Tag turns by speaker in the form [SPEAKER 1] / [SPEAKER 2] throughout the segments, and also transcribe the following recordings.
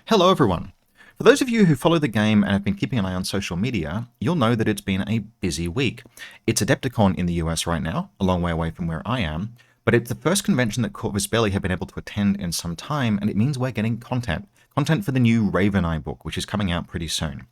[SPEAKER 1] Hello everyone! For those of you who follow the game and have been keeping an eye on social media, you'll know that it's been a busy week. It's Adepticon in the US right now, a long way away from where I am, but it's the first convention that Corvus Belli have been able to attend in some time, and it means we're getting content. Content for the new Raven Eye book, which is coming out pretty soon.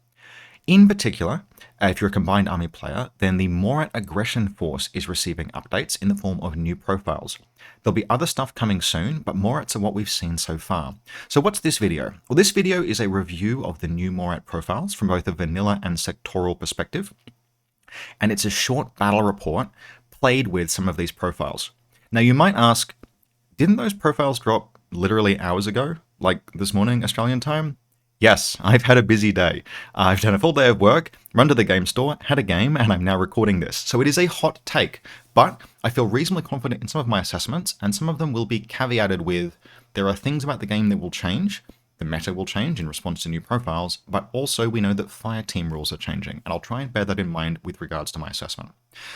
[SPEAKER 1] In particular, if you're a combined army player, then the Morat aggression force is receiving updates in the form of new profiles. There'll be other stuff coming soon, but Morats are what we've seen so far. So what's this video? Well, this video is a review of the new Morat profiles from both a vanilla and sectoral perspective, and it's a short battle report played with some of these profiles. Now you might ask, didn't those profiles drop literally hours ago, like this morning Australian time? Yes, I've had a busy day. I've done a full day of work, run to the game store, had a game, and I'm now recording this. So it is a hot take, but I feel reasonably confident in some of my assessments, and some of them will be caveated with, there are things about the game that will change, the meta will change in response to new profiles, but also we know that fire team rules are changing, and I'll try and bear that in mind with regards to my assessment.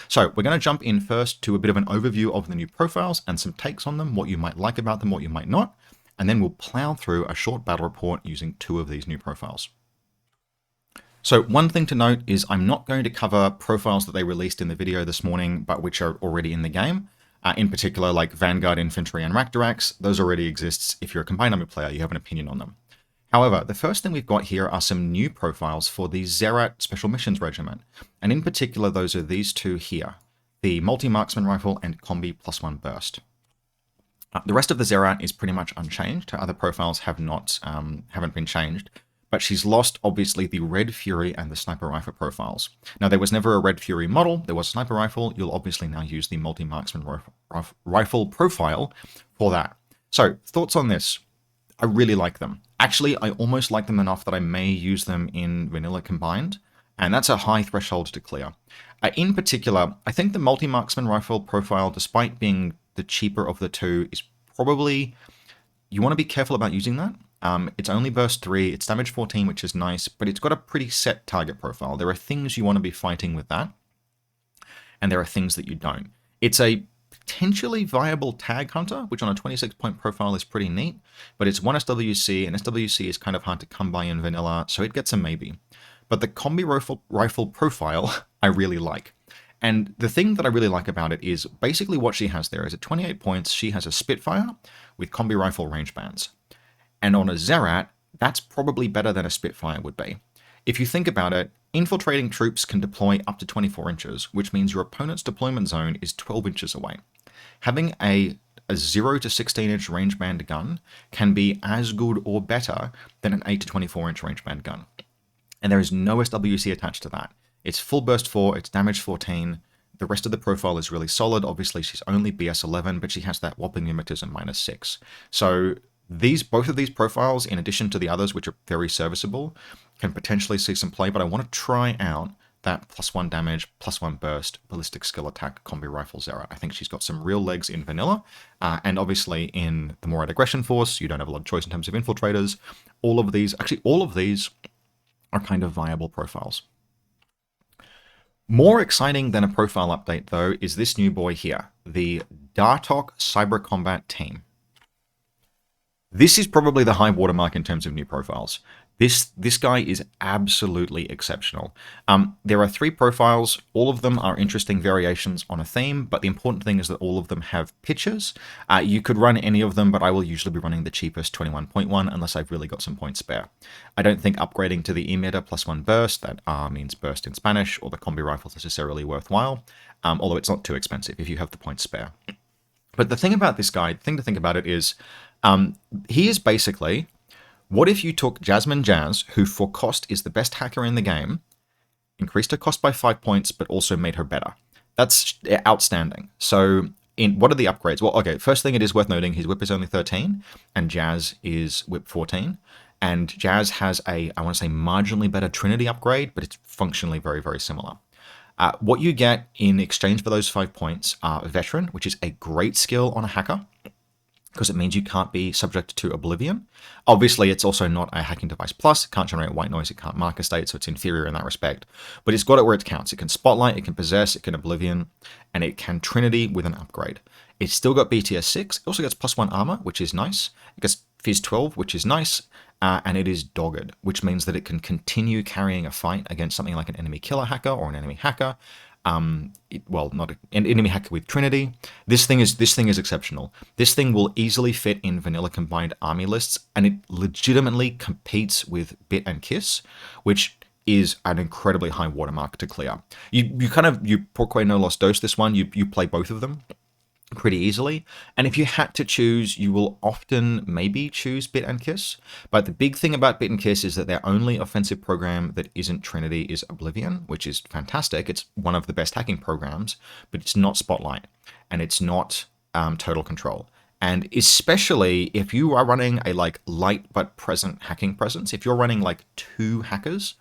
[SPEAKER 1] So we're going to jump in first to a bit of an overview of the new profiles and some takes on them, what you might like about them, what you might not, and then we'll plow through a short battle report using two of these new profiles. So one thing to note is I'm not going to cover profiles that they released in the video this morning, but which are already in the game. In particular, like Vanguard Infantry and Rakdarax, those already exist. If you're a combined army player, you have an opinion on them. However, the first thing we've got here are some new profiles for the Zerat Special Missions Regiment. And in particular, those are these two here, the Multi-Marksman Rifle and Combi +1 Burst. The rest of the Zerat is pretty much unchanged. Her other profiles haven't been changed, but she's lost, obviously, the Red Fury and the Sniper Rifle profiles. Now, there was never a Red Fury model. There was a Sniper Rifle. You'll obviously now use the Multi-Marksman Rifle profile for that. So, thoughts on this? I really like them. Actually, I almost like them enough that I may use them in Vanilla Combined, and that's a high threshold to clear. In particular, I think the Multi-Marksman Rifle profile, despite being the cheaper of the two, is probably, you want to be careful about using that. It's only burst 3, it's damage 14, which is nice, but it's got a pretty set target profile. There are things you want to be fighting with that, and there are things that you don't. It's a potentially viable tag hunter, which on a 26-point profile is pretty neat, but it's 1 SWC, and SWC is kind of hard to come by in vanilla, so it gets a maybe. But the Combi Rifle profile, I really like. And the thing that I really like about it is basically what she has there is at 28 points, she has a Spitfire with Combi Rifle range bands. And on a Zerat, that's probably better than a Spitfire would be. If you think about it, infiltrating troops can deploy up to 24 inches, which means your opponent's deployment zone is 12 inches away. Having a 0 to 16 inch range band gun can be as good or better than an 8 to 24 inch range band gun. And there is no SWC attached to that. It's full burst 4, it's damage 14. The rest of the profile is really solid. Obviously, she's only BS 11, but she has that whopping mimetism -6. So both of these profiles, in addition to the others, which are very serviceable, can potentially see some play, but I want to try out that +1 damage, +1 burst, ballistic skill attack Combi Rifle Zerat. I think she's got some real legs in vanilla, and obviously in the Morat aggression force, you don't have a lot of choice in terms of infiltrators. All of these are kind of viable profiles. More exciting than a profile update, though, is this new boy here, the Dartok Cyber Combat Team. This is probably the high watermark in terms of new profiles. This guy is absolutely exceptional. There are 3 profiles. All of them are interesting variations on a theme, but the important thing is that all of them have pictures. You could run any of them, but I will usually be running the cheapest 21.1 unless I've really got some points spare. I don't think upgrading to the emitter +1 burst, that R means burst in Spanish, or the Combi Rifle is necessarily worthwhile, although it's not too expensive if you have the points spare. But the thing about this guy, the thing to think about it is, he is basically, what if you took Jasmine Jazz, who for cost is the best hacker in the game, increased her cost by 5 points, but also made her better? That's outstanding. So what are the upgrades? Well, okay, first thing it is worth noting, his whip is only 13, and Jazz is whip 14. And Jazz has I want to say, marginally better Trinity upgrade, but it's functionally very, very similar. What you get in exchange for those 5 points are Veteran, which is a great skill on a hacker, because it means you can't be subject to Oblivion. Obviously, it's also not a hacking device plus. It can't generate white noise, it can't marker state, so it's inferior in that respect. But it's got it where it counts. It can Spotlight, it can Possess, it can Oblivion, and it can Trinity with an upgrade. It's still got BTS 6. It also gets +1 armor, which is nice. It gets Phys 12, which is nice. and it is dogged, which means that it can continue carrying a fight against something like an enemy killer hacker or an enemy hacker. Well, not an enemy hacker with Trinity. This thing is exceptional. This thing will easily fit in vanilla combined army lists, and it legitimately competes with Bit and Kiss, which is an incredibly high watermark to clear. You Porqué no Los Dos this one. You play both of them pretty easily, and if you had to choose, you will often maybe choose Bit and Kiss. But the big thing about Bit and Kiss is that their only offensive program that isn't Trinity is Oblivion, which is fantastic. It's one of the best hacking programs, but it's not Spotlight, and it's not Total Control. And especially if you are running a like light but present hacking presence, if you're running like 2 hackers,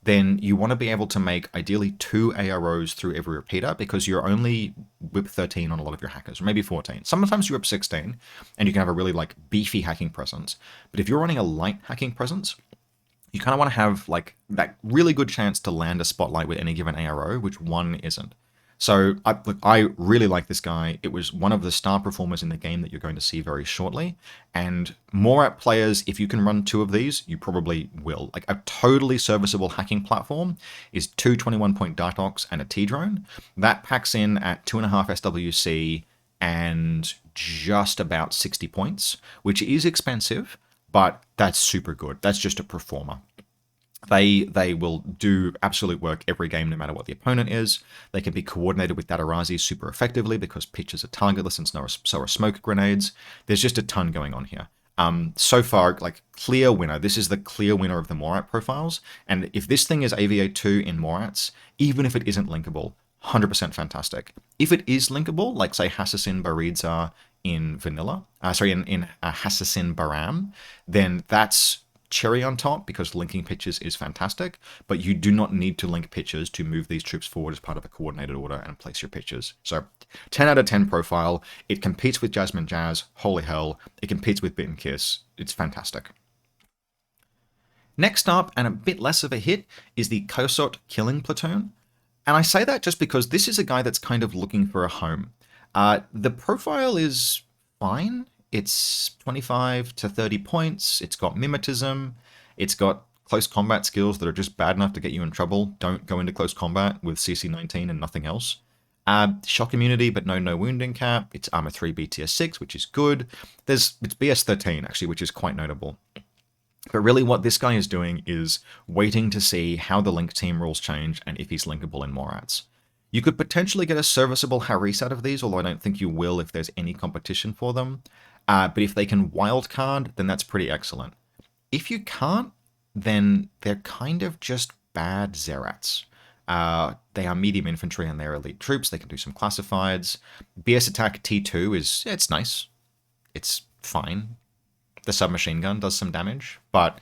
[SPEAKER 1] then you want to be able to make ideally 2 AROs through every repeater, because you're only whip 13 on a lot of your hackers, or maybe 14. Sometimes you're whip 16 and you can have a really like beefy hacking presence. But if you're running a light hacking presence, you kind of want to have like that really good chance to land a spotlight with any given ARO, which one isn't. So I really like this guy. It was one of the star performers in the game that you're going to see very shortly. And Morat players, if you can run 2 of these, you probably will. Like a totally serviceable hacking platform is 2 21-point Dartox and a T-drone. That packs in at 2.5 SWC and just about 60 points, which is expensive, but that's super good. That's just a performer. They will do absolute work every game, no matter what the opponent is. They can be coordinated with Datarazzi super effectively because pitches are targetless and so are smoke grenades. There's just a ton going on here. So far, like clear winner. This is the clear winner of the Morat profiles. And if this thing is AVA2 in Morats, even if it isn't linkable, 100% fantastic. If it is linkable, like say Hassassin Baridza in vanilla, in Hassassin Baram, then that's cherry on top, because linking pitches is fantastic, but you do not need to link pitches to move these troops forward as part of a coordinated order and place your pitches. So 10 out of 10 profile. It competes with Jasmine Jazz. Holy hell. It competes with Bit and Kiss. It's fantastic. Next up, and a bit less of a hit, is the Kosot Killing Platoon. And I say that just because this is a guy that's kind of looking for a home. The profile is fine. It's 25 to 30 points. It's got mimetism. It's got close combat skills that are just bad enough to get you in trouble. Don't go into close combat with CC19 and nothing else. Shock immunity, but no wounding cap. It's armor 3 BTS 6, which is good. It's BS 13 actually, which is quite notable. But really what this guy is doing is waiting to see how the link team rules change and if he's linkable in Morats. You could potentially get a serviceable Haris out of these, although I don't think you will if there's any competition for them. But if they can wildcard, then that's pretty excellent. If you can't, then they're kind of just bad Zerats. They are medium infantry and they're elite troops. They can do some classifieds. BS attack T2 it's nice. It's fine. The submachine gun does some damage, but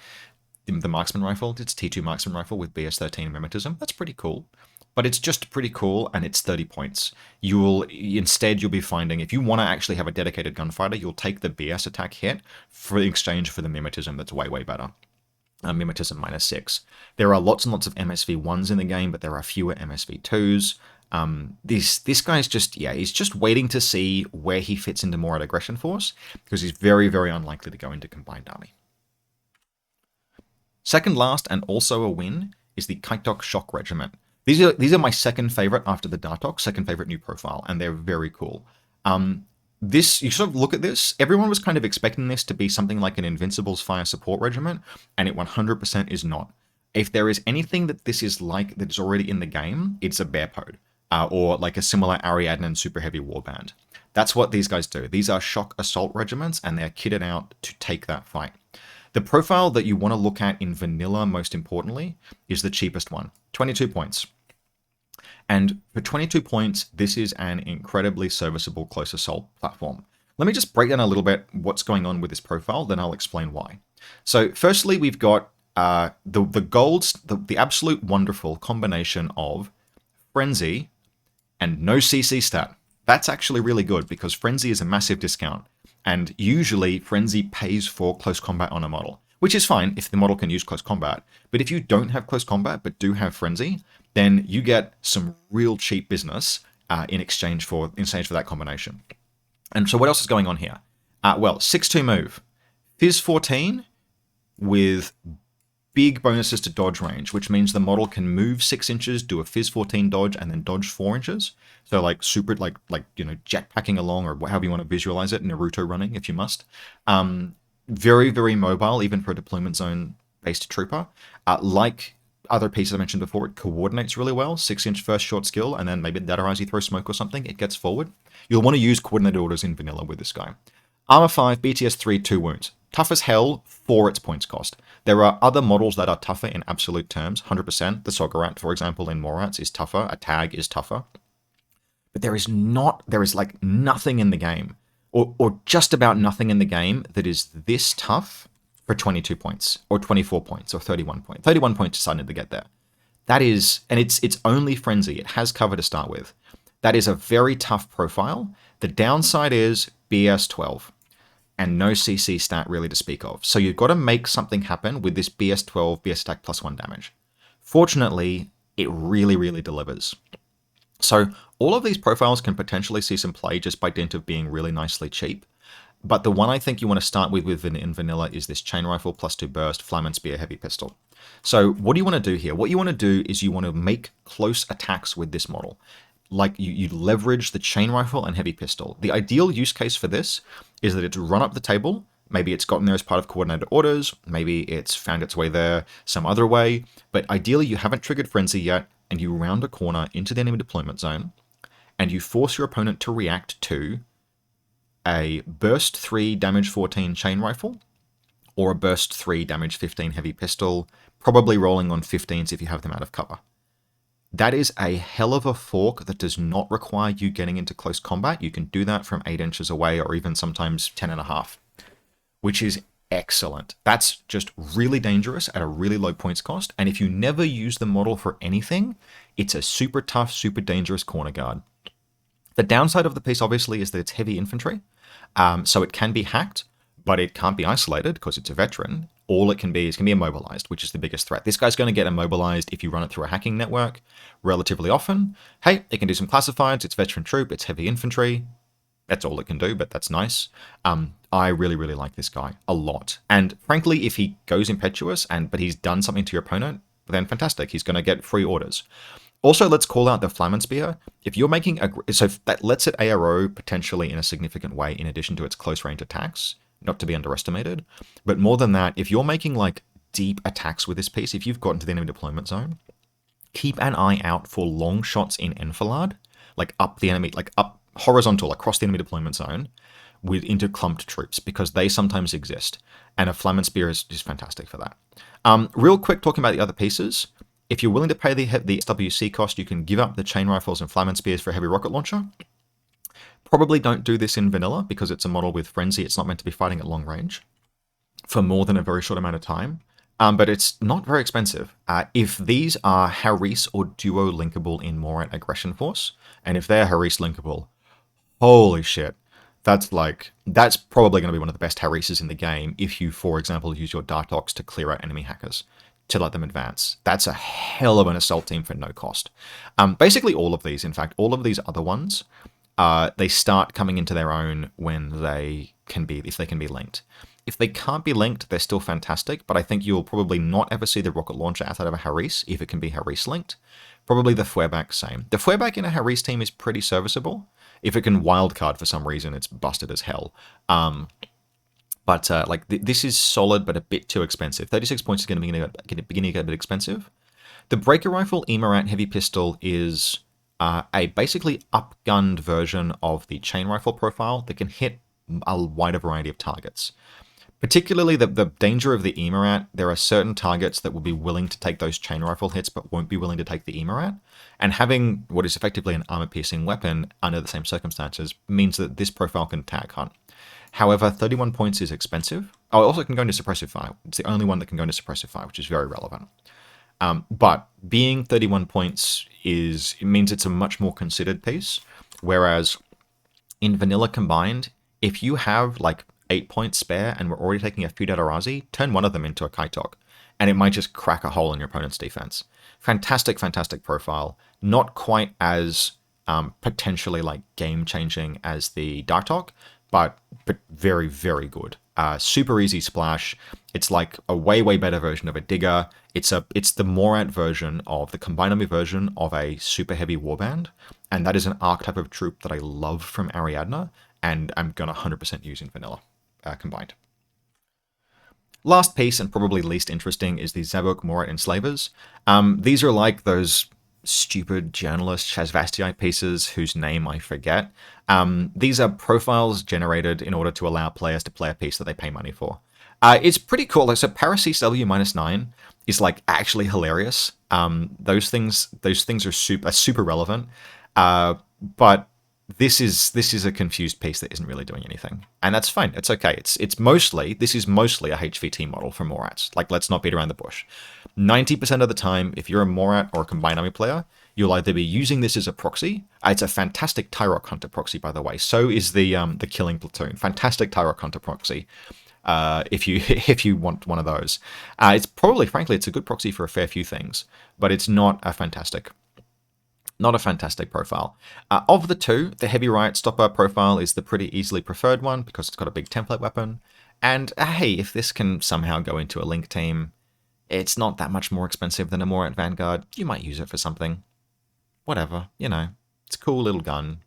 [SPEAKER 1] the marksman rifle, it's T2 marksman rifle with BS 13 mimetism. That's pretty cool. But it's just pretty cool, and it's 30 points. You'll be finding, if you want to actually have a dedicated gunfighter, you'll take the BS attack hit for exchange for the mimetism that's way better. Mimetism -6. There are lots and lots of MSV1s in the game, but there are fewer MSV2s. This guy's just, he's just waiting to see where he fits into Morat Aggression Force, because he's very, very unlikely to go into Combined Army. Second last, and also a win, is the Kaitok Shock Regiment. These are my second favorite after the Dartok, second favorite new profile, and they're very cool. You sort of look at this, everyone was kind of expecting this to be something like an Invincible's Fire Support Regiment, and it 100% is not. If there is anything that this is like that is already in the game, it's a Bear Pod, or like a similar Ariadne Super Heavy Warband. That's what these guys do. These are shock assault regiments, and they're kitted out to take that fight. The profile that you want to look at in vanilla, most importantly, is the cheapest one, 22 points. And for 22 points, this is an incredibly serviceable close assault platform. Let me just break down a little bit what's going on with this profile, then I'll explain why. So firstly, we've got the absolute wonderful combination of Frenzy and no CC stat. That's actually really good, because Frenzy is a massive discount. And usually Frenzy pays for close combat on a model, which is fine if the model can use close combat. But if you don't have close combat but do have Frenzy, then you get some real cheap business in exchange for that combination. And so what else is going on here? Well, 6-2 move. Fizz 14, with big bonuses to dodge range, which means the model can move 6 inches, do a Fizz 14 dodge, and then dodge 4 inches. So like super, like jetpacking along, or however you want to visualize it, Naruto running if you must. Very, very mobile, even for a deployment zone based trooper. Like other pieces I mentioned before, it coordinates really well. 6-inch first short skill, and then maybe that arise you throw smoke or something, it gets forward. You'll want to use coordinated orders in vanilla with this guy. Armor 5, BTS 3, 2 wounds. Tough as hell for its points cost. There are other models that are tougher in absolute terms, 100%. The Sogarat, for example, in Morats is tougher. A tag is tougher. But there is like nothing in the game, or just about nothing in the game that is this tough for 22 points, or 24 points, or 31 points. 31 points decided to get there. That is, and it's only Frenzy. It has cover to start with. That is a very tough profile. The downside is BS 12 and no CC stat really to speak of. So you've got to make something happen with this BS 12, BS stack plus 1 damage. Fortunately, it really, really delivers. So all of these profiles can potentially see some play just by dint of being really nicely cheap. But the one I think you want to start with in vanilla is this chain rifle plus 2 burst, flam and spear heavy pistol. So what do you want to do here? What you want to do is you want to make close attacks with this model. Like you leverage the chain rifle and heavy pistol. The ideal use case for this is that it's run up the table. Maybe it's gotten there as part of coordinated orders. Maybe it's found its way there some other way. But ideally, you haven't triggered Frenzy yet, and you round a corner into the enemy deployment zone, and you force your opponent to react to a burst 3 damage 14 chain rifle, or a burst 3 damage 15 heavy pistol, probably rolling on 15s if you have them out of cover. That is a hell of a fork that does not require you getting into close combat. You can do that from 8 inches away, or even sometimes 10.5, which is excellent. That's just really dangerous at a really low points cost. And if you never use the model for anything, it's a super tough, super dangerous corner guard. The downside of the piece, obviously, is that it's heavy infantry. So it can be hacked, but it can't be isolated because it's a veteran. All it can be is immobilized, which is the biggest threat. This guy's going to get immobilized if you run it through a hacking network relatively often. Hey, it can do some classifieds. It's veteran troop. It's heavy infantry. That's all it can do, but that's nice. I really, really like this guy a lot. And frankly, if he goes impetuous but he's done something to your opponent, then fantastic. He's going to get free orders. Also, let's call out the Flam and Spear. If you're making so that lets it ARO potentially in a significant way in addition to its close range attacks, not to be underestimated. But more than that, if you're making like deep attacks with this piece, if you've gotten to the enemy deployment zone, keep an eye out for long shots in enfilade, like up the enemy, like up horizontal across the enemy deployment zone into clumped troops, because they sometimes exist. And a Flam and Spear is just fantastic for that. Real quick, talking about the other pieces. If you're willing to pay the SWC cost, you can give up the chain rifles and Flam and Spears for a heavy rocket launcher. Probably don't do this in vanilla because it's a model with Frenzy. It's not meant to be fighting at long range for more than a very short amount of time. But it's not very expensive. If these are Haris or Duo linkable in Morat Aggression Force, and if they're Haris linkable, holy shit. That's probably going to be one of the best Harises in the game if you, for example, use your Dartox to clear out enemy hackers to let them advance. That's a hell of an assault team for no cost. Basically all of these, in fact, all of these other ones, they start coming into their own when if they can be linked. If they can't be linked, they're still fantastic, but I think you'll probably not ever see the rocket launcher outside of a Haris if it can be Haris linked. Probably the Feuerback same. The Feuerback in a Haris team is pretty serviceable. If it can wildcard for some reason, it's busted as hell. This is solid, but a bit too expensive. 36 points is going to beginning to get a bit expensive. The Breaker Rifle Morat Heavy Pistol is a basically upgunned version of the Chain Rifle profile that can hit a wider variety of targets. Particularly the danger of the Morat, there are certain targets that will be willing to take those chain rifle hits but won't be willing to take the Morat. And having what is effectively an armor-piercing weapon under the same circumstances means that this profile can tag hunt. However, 31 points is expensive. Oh, it also can go into Suppressive Fire. It's the only one that can go into Suppressive Fire, which is very relevant. But being 31 points it means it's a much more considered piece, whereas in Vanilla Combined, if you have like 8 points spare and we're already taking a few Datarazi, turn one of them into a Kaitok, and it might just crack a hole in your opponent's defense. Fantastic, fantastic profile. Not quite as potentially like game-changing as the Dartok, but very, very good. Super easy splash. It's like a way better version of a digger. It's the Morat version of the Combined Army version of a super heavy warband, and that is an archetype of troop that I love from Ariadne, and I'm gonna 100% use in vanilla combined. Last piece, and probably least interesting, is the Zabuk Morat Enslavers. These are like those stupid journalist Shazvastii pieces whose name I forget. These are profiles generated in order to allow players to play a piece that they pay money for. It's pretty cool. Like, so Parasis W-9 is like actually hilarious. Those things are super relevant. But this is a confused piece that isn't really doing anything, and that's fine. It's okay. This is mostly a HVT model for Morats. Like, let's not beat around the bush. 90% of the time, if you're a Morat or a Combined Army player, you'll either be using this as a proxy. It's a fantastic Tyrock Hunter proxy, by the way. So is the Killing Platoon. Fantastic Tyrock Hunter proxy. If you want one of those, it's probably, frankly, it's a good proxy for a fair few things, but it's not a fantastic profile. Of the two, the Heavy Riot Stopper profile is the pretty easily preferred one because it's got a big template weapon. And hey, if this can somehow go into a Link team, it's not that much more expensive than a Morat Vanguard. You might use it for something. Whatever, it's a cool little gun.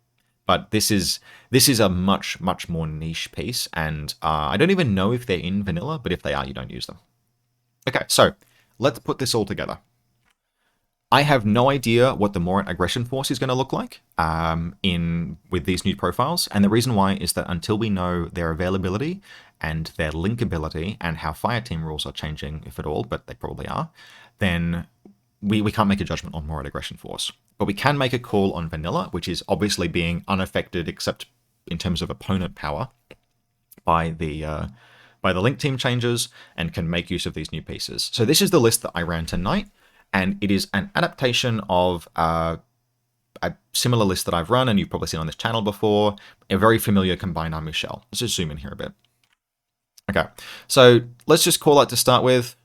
[SPEAKER 1] But this is a much more niche piece, and I don't even know if they're in vanilla, but if they are, you don't use them. Okay, so let's put this all together. I have no idea what the Morat Aggression Force is going to look like with these new profiles, and the reason why is that until we know their availability and their linkability and how Fireteam rules are changing, if at all, but they probably are, then we can't make a judgment on Morat Aggression Force. But we can make a call on vanilla, which is obviously being unaffected except in terms of opponent power by the link team changes, and can make use of these new pieces. So this is the list that I ran tonight. And it is an adaptation of a similar list that I've run, and you've probably seen on this channel before, a very familiar Combined Army shell. Let's just zoom in here a bit. Okay, so let's just call out to start with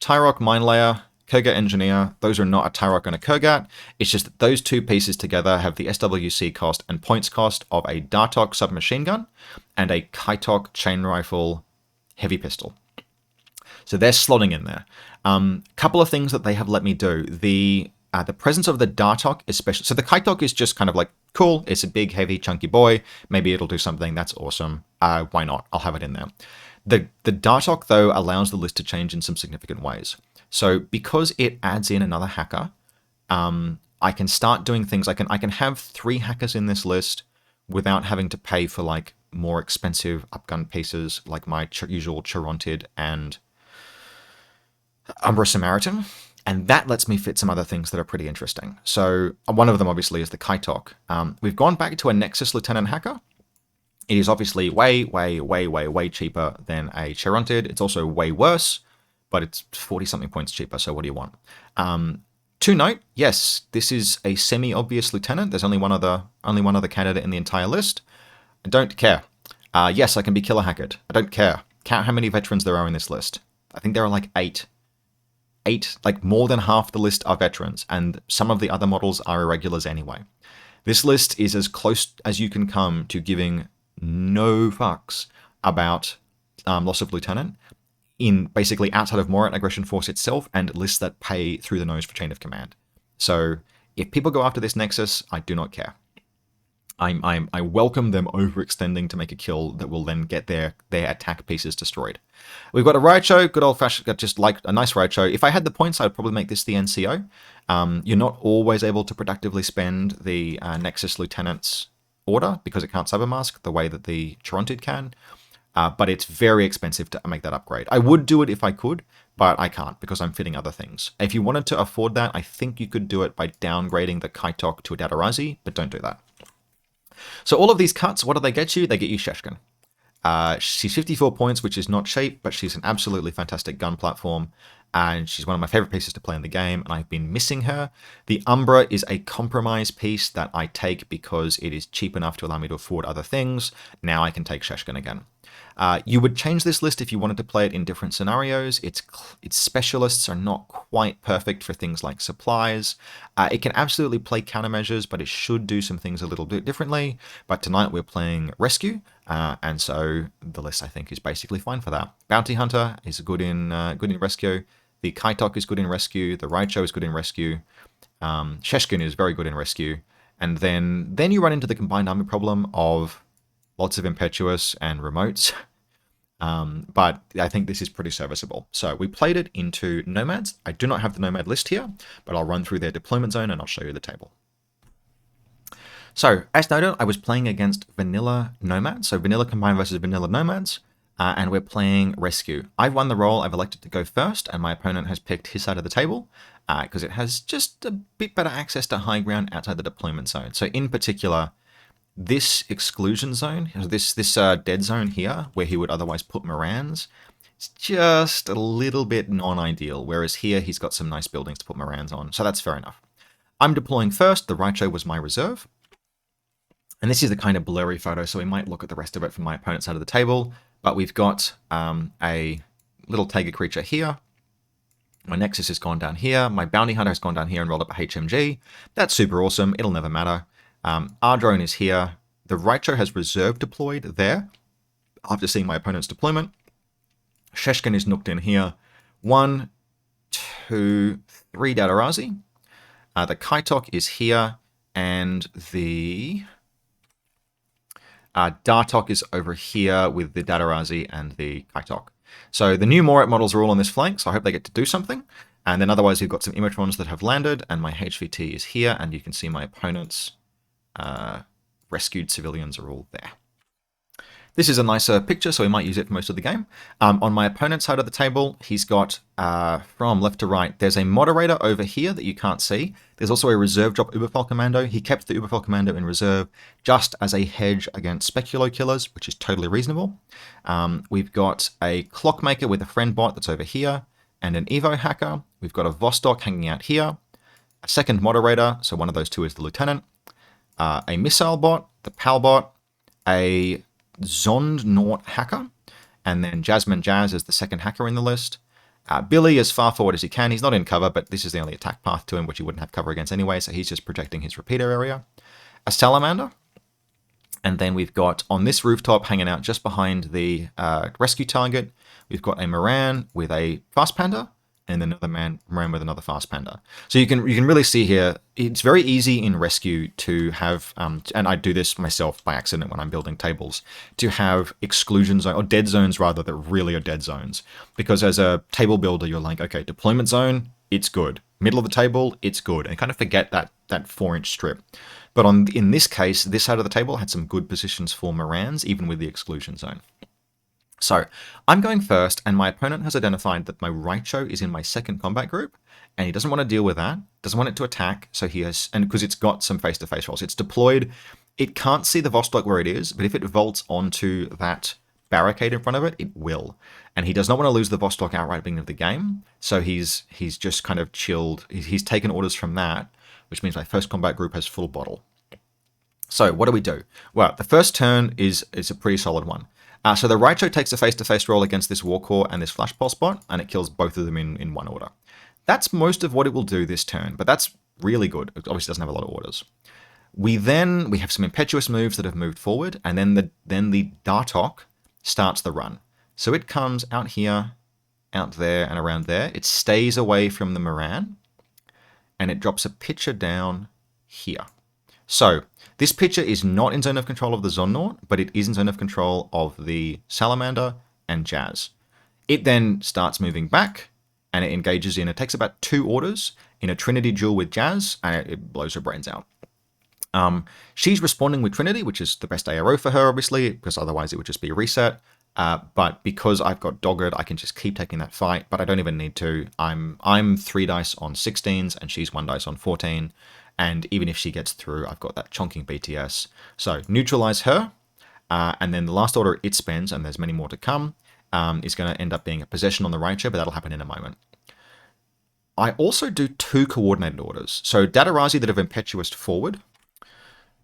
[SPEAKER 1] Tyrock Mine Layer, Kurgat Engineer. Those are not a Tyrock and a Kurgat. It's just that those two pieces together have the SWC cost and points cost of a Dartok submachine gun and a Kaitok chain rifle heavy pistol. So they're slotting in there. Couple of things that they have let me do. The presence of the Dartok, especially. So the Kaitok is just kind of like, cool, it's a big, heavy, chunky boy. Maybe it'll do something. That's awesome. Why not? I'll have it in there. The Dartok, though, allows the list to change in some significant ways. So because it adds in another hacker, I can start doing things. I can have 3 hackers in this list without having to pay for like more expensive upgun pieces like my usual Chirontid and Umbra Samaritan, and that lets me fit some other things that are pretty interesting. So one of them obviously is the Kaitok. We've gone back to a Nexus Lieutenant Hacker. It is obviously way cheaper than a Chirontid. It's also way worse, but it's 40-something points cheaper, so what do you want? To note, yes, this is a semi-obvious lieutenant. There's only one other candidate in the entire list. I don't care. Yes, I can be killer hackered. I don't care. Count how many veterans there are in this list. I think there are like 8. Like more than half the list are veterans, and some of the other models are irregulars anyway. This list is as close as you can come to giving no fucks about loss of lieutenant in basically outside of Morat Aggression Force itself and lists that pay through the nose for chain of command. So if people go after this Nexus, I do not care. I welcome them overextending to make a kill that will then get their attack pieces destroyed. We've got a riot show, good old fashioned, just like a nice riot show. If I had the points, I'd probably make this the NCO. You're not always able to productively spend the Nexus Lieutenant's order because it can't cybermask the way that the Chirontid can. But it's very expensive to make that upgrade. I would do it if I could, but I can't because I'm fitting other things. If you wanted to afford that, I think you could do it by downgrading the Kaitok to a Datarazi, but don't do that. So all of these cuts, what do they get you? They get you Sheshkin. She's 54 points, which is not cheap, but she's an absolutely fantastic gun platform, and she's one of my favorite pieces to play in the game, and I've been missing her. The Umbra is a compromise piece that I take because it is cheap enough to allow me to afford other things. Now I can take Sheshkin again. You would change this list if you wanted to play it in different scenarios. Its specialists are not quite perfect for things like supplies. It can absolutely play countermeasures, but it should do some things a little bit differently. But tonight we're playing rescue, and so the list I think is basically fine for that. Bounty Hunter is good in rescue. The Kaitok is good in rescue. The Raicho is good in rescue. Sheshkin is very good in rescue. And then you run into the combined army problem of lots of impetuous and remotes. But I think this is pretty serviceable. So we played it into Nomads. I do not have the Nomad list here, but I'll run through their deployment zone and I'll show you the table. So, as noted, I was playing against Vanilla Nomads. So Vanilla Combined versus Vanilla Nomads. And we're playing Rescue. I've won the role. I've elected to go first, and my opponent has picked his side of the table because it has just a bit better access to high ground outside the deployment zone. So in particular, this exclusion zone, this dead zone here, where he would otherwise put Morans, it's just a little bit non-ideal, whereas here he's got some nice buildings to put Morans on, so that's fair enough. I'm deploying first. The Raicho was my reserve. And this is a kind of blurry photo, so we might look at the rest of it from my opponent's side of the table. But we've got a little Tiger creature here. My Nexus has gone down here. My Bounty Hunter has gone down here and rolled up a HMG. That's super awesome. It'll never matter. Our drone is here. The Raicho has reserve deployed there after seeing my opponent's deployment. Sheshkin is nooked in here. 1, 2, 3 Dadarazi. The Kaitok is here. And the Dartok is over here with the Dadarazi and the Kaitok. So the new Morat models are all on this flank, so I hope they get to do something. And then otherwise we've got some Imatrons that have landed, and my HVT is here, and you can see my opponent's rescued civilians are all there. This is a nicer picture, so we might use it for most of the game. On my opponent's side of the table, he's got, from left to right, there's a moderator over here that you can't see. There's also a reserve drop Uberfell Commando. He kept the Uberfell Commando in reserve just as a hedge against Speculo killers, which is totally reasonable. We've got a Clockmaker with a friend bot that's over here, and an Evo hacker. We've got a Vostok hanging out here, a second moderator, so one of those two is the lieutenant, a missile bot, the PAL bot, a Zond Nort hacker, and then Jasmine Jazz is the second hacker in the list. Billy as far forward as he can. He's not in cover, but this is the only attack path to him, which he wouldn't have cover against anyway, so he's just projecting his repeater area. A Salamander. And then we've got, on this rooftop, hanging out just behind the rescue target, we've got a Moran with a Fast Panda, and another Moran with another Fast Panda. So you can really see here, it's very easy in rescue to have, and I do this myself by accident when I'm building tables, to have exclusion zone, or dead zones rather, that really are dead zones. Because as a table builder, you're like, okay, deployment zone, it's good. Middle of the table, it's good. And kind of forget that 4-inch strip. But in this case, this side of the table had some good positions for Morans, even with the exclusion zone. So I'm going first, and my opponent has identified that my Raicho is in my second combat group, and he doesn't want to deal with that, doesn't want it to attack, so he has, and because it's got some face-to-face rolls, it's deployed, it can't see the Vostok where it is, but if it vaults onto that barricade in front of it, it will. And he does not want to lose the Vostok outright at the beginning of the game, so he's just kind of chilled, he's taken orders from that, which means my first combat group has full bottle. So what do we do? Well, the first turn is a pretty solid one. So the Raicho takes a face-to-face roll against this Warcore and this Flash Pulse bot, and it kills both of them in one order. That's most of what it will do this turn, but that's really good. It obviously doesn't have a lot of orders. We have some impetuous moves that have moved forward, and then the Dartok starts the run. So it comes out here, out there, and around there. It stays away from the Moran, and it drops a pitcher down here. So this pitcher is not in zone of control of the Zonnort, but it is in zone of control of the Salamander and Jazz. It then starts moving back, and it engages in, it takes about 2 orders in a Trinity duel with Jazz, and it blows her brains out. She's responding with Trinity, which is the best ARO for her, obviously, because otherwise it would just be a reset. But because I've got Dogged, I can just keep taking that fight, but I don't even need to. I'm 3 dice on 16s, and she's 1 dice on 14. And even if she gets through, I've got that chonking BTS. So neutralize her, and then the last order it spends, and there's many more to come, is going to end up being a possession on the Raicho, but that'll happen in a moment. I also do 2 coordinated orders. So Dadarazi that have impetuous forward,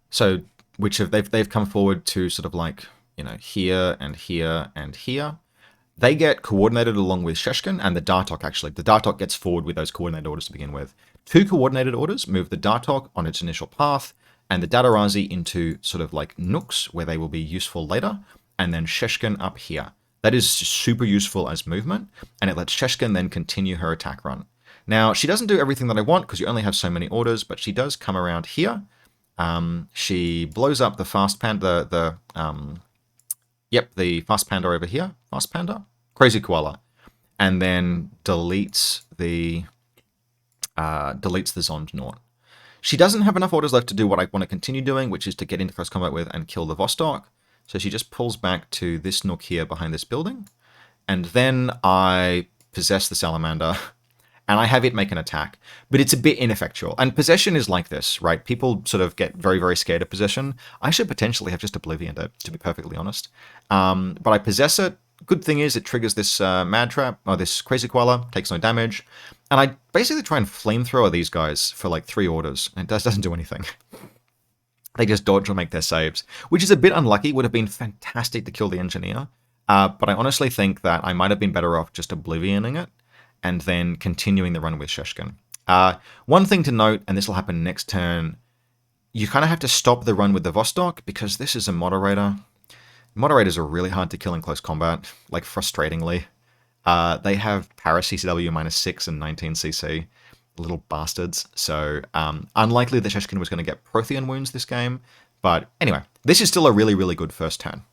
[SPEAKER 1] so they've come forward to sort of like here and here and here. They get coordinated along with Sheshkin and the Dartok, actually. The Dartok gets forward with those coordinated orders to begin with. 2 coordinated orders move the Dartok on its initial path, and the Datarazi into sort of like nooks where they will be useful later, and then Sheshkin up here. That is super useful as movement, and it lets Sheshkin then continue her attack run. Now, she doesn't do everything that I want because you only have so many orders, but she does come around here. She blows up the fast panda, the fast panda over here. Fast panda? Crazy koala. And then deletes the Zond Nort. She doesn't have enough orders left to do what I want to continue doing, which is to get into close combat with and kill the Vostok. So she just pulls back to this nook here behind this building. And then I possess the Salamander, and I have it make an attack. But it's a bit ineffectual. And possession is like this, right? People sort of get very, very scared of possession. I should potentially have just Oblivioned it, to be perfectly honest. But I possess it. Good thing is it triggers this Mad Trap, or this Crazy Koala, takes no damage. And I basically try and flamethrower these guys for like 3 orders, and it doesn't do anything. They just dodge or make their saves, which is a bit unlucky. Would have been fantastic to kill the Engineer. But I honestly think that I might have been better off just Oblivioning it, and then continuing the run with Sheshkin. One thing to note, and this will happen next turn, you kind of have to stop the run with the Vostok, because this is a Moderator. Moderators are really hard to kill in close combat, like frustratingly. They have Para CCW -6 and 19 CC, little bastards. So unlikely that Sheshkin was going to get Prothean wounds this game. But anyway, this is still a really, really good first turn.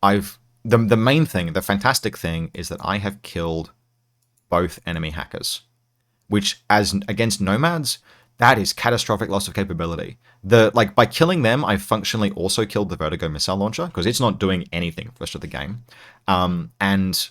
[SPEAKER 1] The main thing, the fantastic thing, is that I have killed both enemy hackers, which, as against Nomads, that is catastrophic loss of capability. By killing them, I functionally also killed the Vertigo missile launcher, because it's not doing anything for the rest of the game. And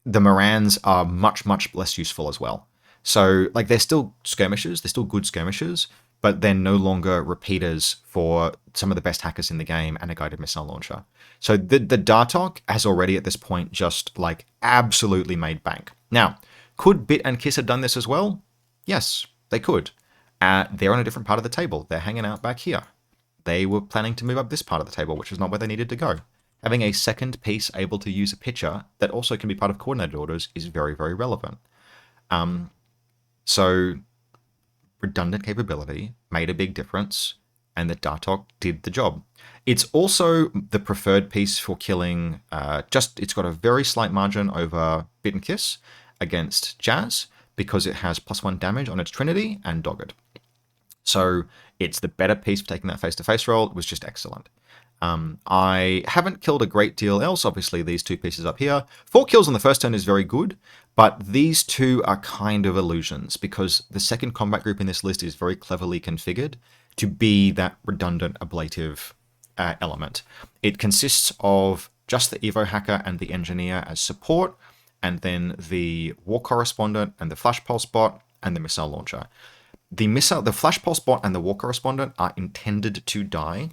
[SPEAKER 1] the Morans are much, much less useful as well. So, they're still skirmishers, they're still good skirmishers, but they're no longer repeaters for some of the best hackers in the game and a guided missile launcher. So the Dartok has already at this point just, absolutely made bank. Now, could Bit and Kiss have done this as well? Yes, they could. They're on a different part of the table. They're hanging out back here. They were planning to move up this part of the table, which is not where they needed to go. Having a second piece able to use a pitcher that also can be part of coordinated orders is very, very relevant. So redundant capability made a big difference, and the Dartok did the job. It's also the preferred piece for killing, it's got a very slight margin over Bit and Kiss against Jazz, because it has +1 damage on its Trinity and Dogged. So it's the better piece for taking that face-to-face roll. It was just excellent. I haven't killed a great deal else. Obviously, these 2 pieces up here. 4 kills on the first turn is very good, but these 2 are kind of illusions, because the second combat group in this list is very cleverly configured to be that redundant ablative element. It consists of just the Evo Hacker and the Engineer as support, and then the War Correspondent and the Flash Pulse Bot and the Missile Launcher. The Flash Pulse Bot and the War Correspondent are intended to die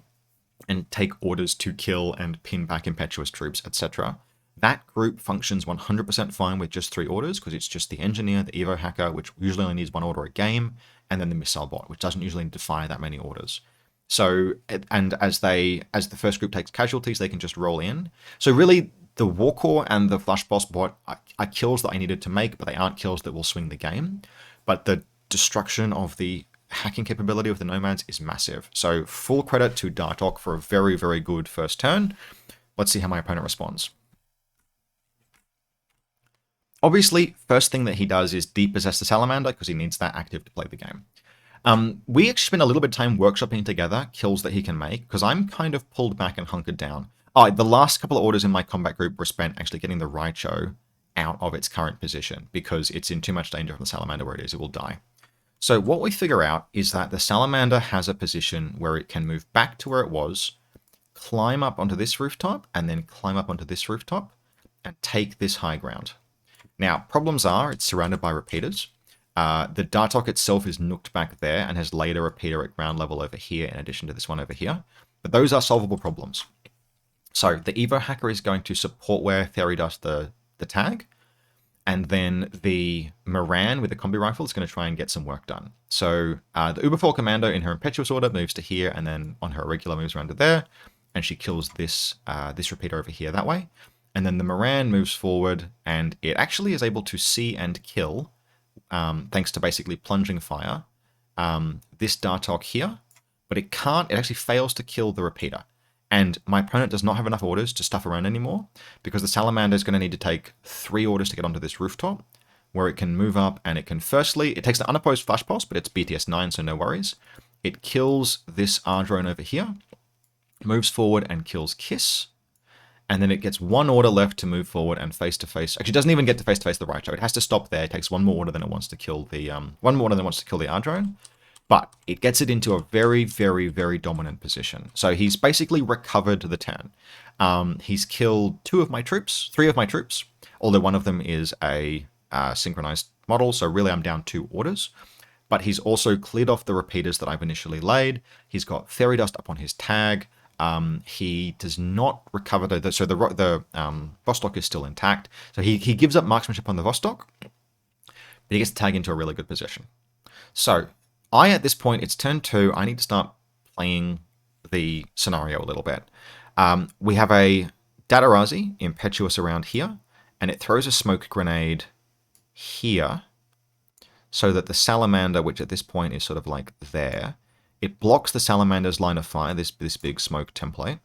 [SPEAKER 1] and take orders to kill and pin back impetuous troops, etc. That group functions 100% fine with just 3 orders, because it's just the Engineer, the Evo Hacker, which usually only needs 1 order a game, and then the Missile Bot, which doesn't usually need to fire that many orders. So, and as the first group takes casualties, they can just roll in. So really, the War Core and the Flash Boss Bot are kills that I needed to make, but they aren't kills that will swing the game. But the destruction of the hacking capability of the Nomads is massive. So full credit to Dartok for a very, very good first turn. Let's see how my opponent responds. Obviously, first thing that he does is depossess the Salamander, because he needs that active to play the game. We actually spent a little bit of time workshopping together kills that he can make, because I'm kind of pulled back and hunkered down. The last couple of orders in my combat group were spent actually getting the Raicho out of its current position, because it's in too much danger from the Salamander where it is. It will die. So what we figure out is that the Salamander has a position where it can move back to where it was, climb up onto this rooftop, and then climb up onto this rooftop, and take this high ground. Now, problems are it's surrounded by repeaters. The Dartok itself is nooked back there and has laid a repeater at ground level over here in addition to this one over here. But those are solvable problems. So the Evo Hacker is going to support where Theory does the tag. And then the Moran with the combi rifle is going to try and get some work done. So the Uberfall Commando in her impetuous order moves to here, and then on her regular moves around to there. and she kills this this repeater over here that way. And then the Moran moves forward, and it actually is able to see and kill, thanks to basically plunging fire, this Dartok here, but it can't, it actually fails to kill the repeater. And my opponent does not have enough orders to stuff around anymore, because the Salamander is going to need to take 3 orders to get onto this rooftop, where it can move up, and it can firstly, it takes the unopposed flash pulse, but it's BTS 9, so no worries. It kills this R drone over here, moves forward and kills Kiss, and then it gets 1 order left to move forward and face-to-face. Actually, it doesn't even get to face-to-face the Raicho. It has to stop there. It takes 1 more order than it wants to kill the R drone. But it gets it into a very, very, very dominant position. So he's basically recovered the turn. He's killed 3 of my troops, although one of them is a synchronized model. So really, I'm down 2 orders. But he's also cleared off the repeaters that I've initially laid. He's got Fairy Dust up on his tag. He does not recover so the Vostok is still intact. So he gives up marksmanship on the Vostok, but he gets to tag into a really good position. So at this point, it's turn 2. I need to start playing the scenario a little bit. We have a Datarazi impetuous around here, and it throws a smoke grenade here, so that the Salamander, which at this point is sort of like there, it blocks the Salamander's line of fire, this big smoke template,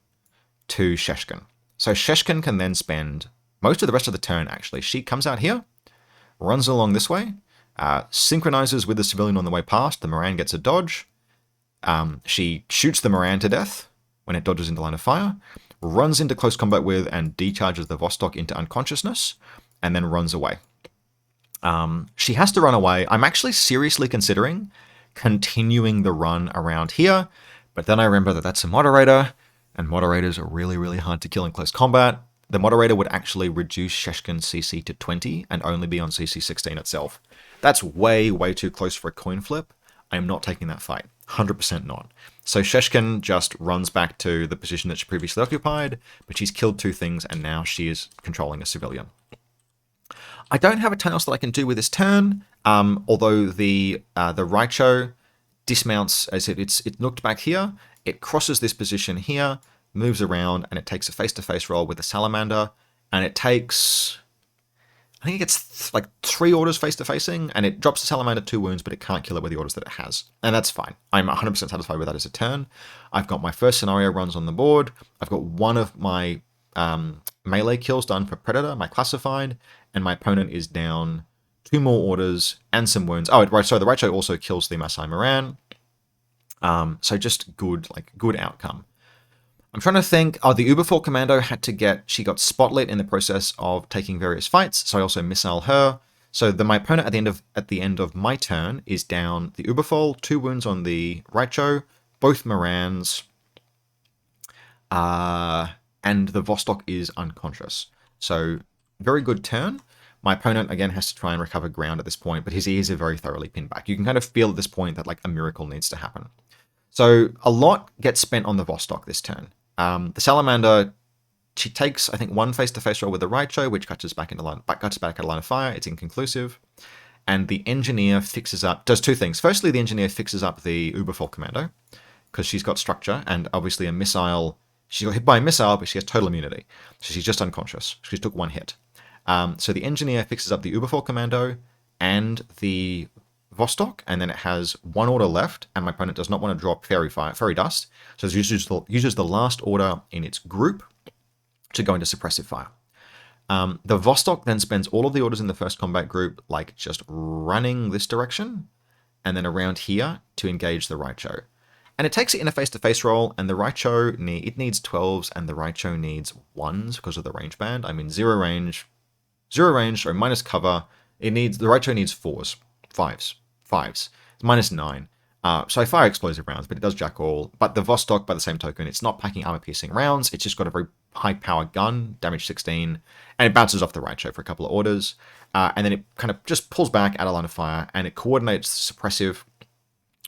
[SPEAKER 1] to Sheshkin. So Sheshkin can then spend most of the rest of the turn, actually. She comes out here, runs along this way, synchronizes with the civilian on the way past. The Moran gets a dodge. She shoots the Moran to death when it dodges into line of fire, runs into close combat with and decharges the Vostok into unconsciousness, and then runs away. She has to run away. I'm actually seriously considering continuing the run around here, but then I remember that that's a moderator, and moderators are really, really hard to kill in close combat. The moderator would actually reduce Sheshkin's CC to 20 and only be on CC 16 itself. That's way, way too close for a coin flip. I am not taking that fight. 100% not. So Sheshkin just runs back to the position that she previously occupied, but she's killed 2 things, and now she is controlling a civilian. I don't have a ton else that I can do with this turn, although the Raicho dismounts, as it's looked back here, it crosses this position here, moves around, and it takes a face-to-face roll with the Salamander, and it takes, I think it gets like 3 orders face-to-facing, and it drops the Salamander 2 wounds, but it can't kill it with the orders that it has, and that's fine. I'm 100% satisfied with that as a turn. I've got my first scenario runs on the board. I've got one of my melee kills done for Predator, my classified, and my opponent is down 2 more orders and some wounds. Oh, right, so the Raicho also kills the Masai Moran. So just good outcome. I'm trying to think. Oh, the Uberfall Commando she got spotlit in the process of taking various fights, so I also missile her. So my opponent at the end of my turn is down the Uberfall, 2 wounds on the Raicho, both Morans, and the Vostok is unconscious. So very good turn. My opponent, again, has to try and recover ground at this point, but his ears are very thoroughly pinned back. You can kind of feel at this point that like a miracle needs to happen. So a lot gets spent on the Vostok this turn. The Salamander, she takes, I think, 1 face-to-face roll with the Raicho, which cuts back at a line of fire. It's inconclusive. And the Engineer does 2 things. Firstly, the Engineer fixes up the Uberfall Commando, because she's got structure, and obviously a missile. She got hit by a missile, but she has total immunity. So she's just unconscious. She took 1 hit. So the Engineer fixes up the Uberfall Commando and the Vostok, and then it has 1 order left, and my opponent does not want to drop Fairy Dust, so it uses the last order in its group to go into suppressive fire. The Vostok then spends all of the orders in the first combat group, like just running this direction, and then around here to engage the Raicho. And it takes it in a face-to-face roll, and the Raicho, it needs 12s, and the Raicho needs 1s because of the range band. I mean, 0 range, so minus cover. The Raicho needs 4s, 5s. It's minus 9. So I fire explosive rounds, but it does jack all. But the Vostok, by the same token, it's not packing armor-piercing rounds. It's just got a very high-power gun, damage 16, and it bounces off the Raicho for a couple of orders. And then it kind of just pulls back out of line of fire, and it coordinates suppressive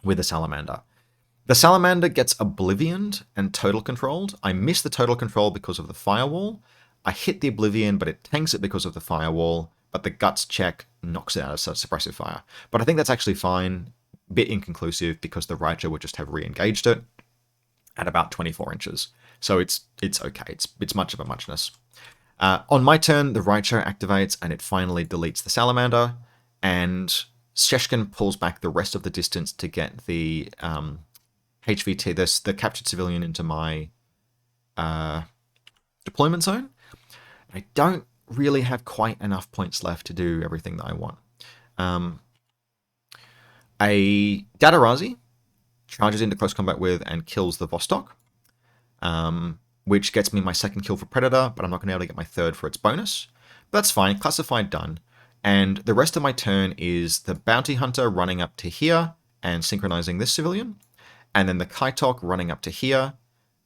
[SPEAKER 1] with the Salamander. The Salamander gets Oblivioned and total controlled. I miss the total control because of the firewall. I hit the Oblivion, but it tanks it because of the firewall. But the Guts check knocks it out of suppressive fire. But I think that's actually fine. Bit inconclusive because the Raicho would just have re-engaged it. at about 24 inches. So it's okay. It's much of a muchness. On my turn, the Raicho activates and it finally deletes the Salamander, and Sheshkin pulls back the rest of the distance to get the HVT, the captured civilian, into my deployment zone. I don't really have quite enough points left to do everything that I want. A Dadarazi charges into close combat with and kills the Vostok, which gets me my second kill for Predator, but I'm not going to be able to get my third for its bonus. But that's fine, classified done. And the rest of my turn is the Bounty Hunter running up to here and synchronizing this civilian, and then the Kaitok running up to here.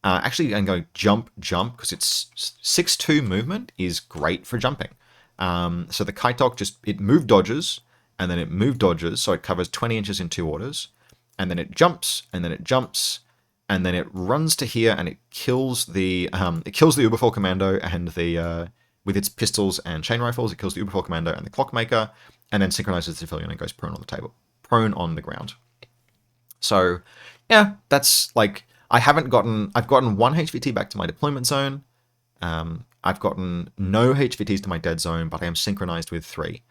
[SPEAKER 1] Actually, I'm going jump, because it's 6-2 movement is great for jumping. So the Kaitok it move dodges, and then it move dodges, so it covers 20 inches in 2 orders, and then it jumps, and then it jumps, and then it runs to here, and it kills the Uberfall Commando and the with its pistols and chain rifles. It kills the Uberfall Commando and the Clockmaker, and then synchronizes the civilian and goes prone on the ground. So yeah, that's like, I've gotten 1 HVT back to my deployment zone. I've gotten no HVTs to my dead zone, but I am synchronized with 3.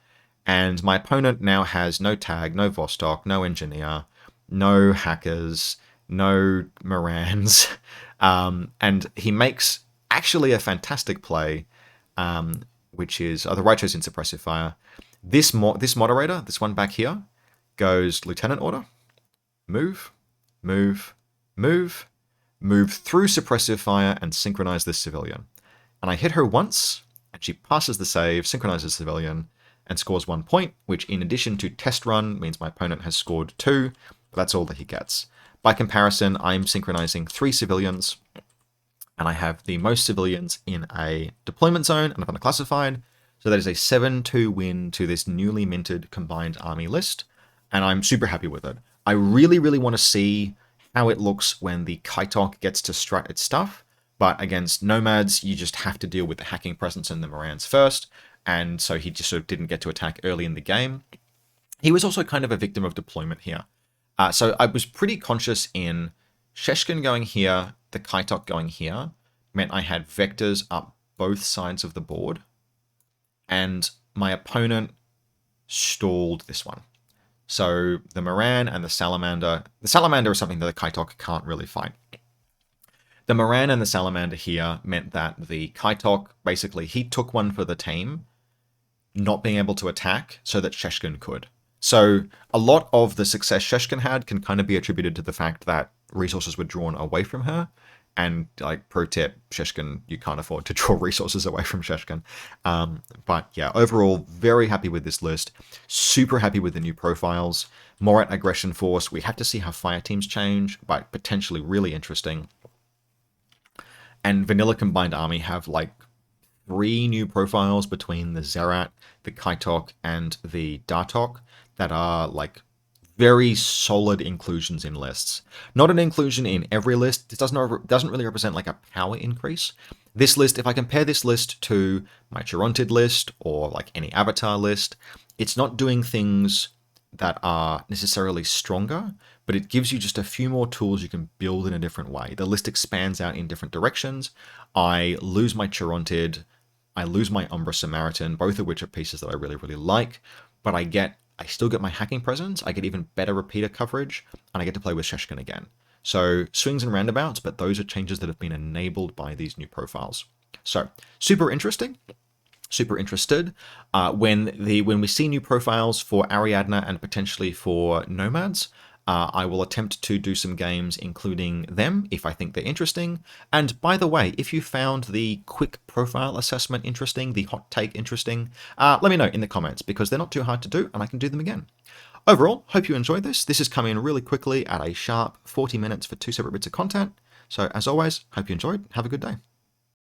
[SPEAKER 1] And my opponent now has no tag, no Vostok, no engineer, no hackers, no Morans. And he makes actually a fantastic play, which is the Raicho's in suppressive fire. This moderator, this one back here, goes Lieutenant Order, move, move, move, move through suppressive fire and synchronize this civilian. And I hit her once, and she passes the save, synchronizes the civilian, and scores 1 point, which in addition to test run means my opponent has scored 2, but that's all that he gets. By comparison, I'm synchronizing 3 civilians, and I have the most civilians in a deployment zone, and I'm classified, so that is a 7-2 win to this newly minted combined army list, and I'm super happy with it. I really, really want to see how it looks when the Kaitok gets to strut its stuff, but against Nomads, you just have to deal with the hacking presence and the Morans first, and so he just sort of didn't get to attack early in the game. He was also kind of a victim of deployment here. So I was pretty conscious in Sheshkin going here, the Kaitok going here, meant I had vectors up both sides of the board, and my opponent stalled this one. So the Moran and the Salamander is something that the Kaitok can't really fight. The Moran and the Salamander here meant that the Kaitok, basically, he took one for the team, not being able to attack, so that Sheshkin could. So a lot of the success Sheshkin had can kind of be attributed to the fact that resources were drawn away from her. And like, pro tip, Sheshkin, you can't afford to draw resources away from Sheshkin. But yeah, overall, very happy with this list. Super happy with the new profiles. Morat Aggression Force, we have to see how fire teams change, but potentially really interesting. And Vanilla Combined Army have like 3 new profiles between the Zerat, the Kaitok, and the Dartok that are like very solid inclusions in lists. Not an inclusion in every list. This doesn't really represent like a power increase. This list, if I compare this list to my Chirontid list or like any Avatar list, it's not doing things that are necessarily stronger, but it gives you just a few more tools you can build in a different way. The list expands out in different directions. I lose my Chirontid, I lose my Umbra Samaritan, both of which are pieces that I really, really like, but I still get my hacking presence, I get even better repeater coverage, and I get to play with Sheshkin again. So swings and roundabouts, but those are changes that have been enabled by these new profiles. So super interesting, super interested. When we see new profiles for Ariadna and potentially for Nomads, I will attempt to do some games including them if I think they're interesting. And by the way, if you found the quick profile assessment interesting, the hot take interesting, let me know in the comments, because they're not too hard to do and I can do them again. Overall, hope you enjoyed this. This has come in really quickly at a sharp 40 minutes for 2 separate bits of content. So as always, hope you enjoyed. Have a good day.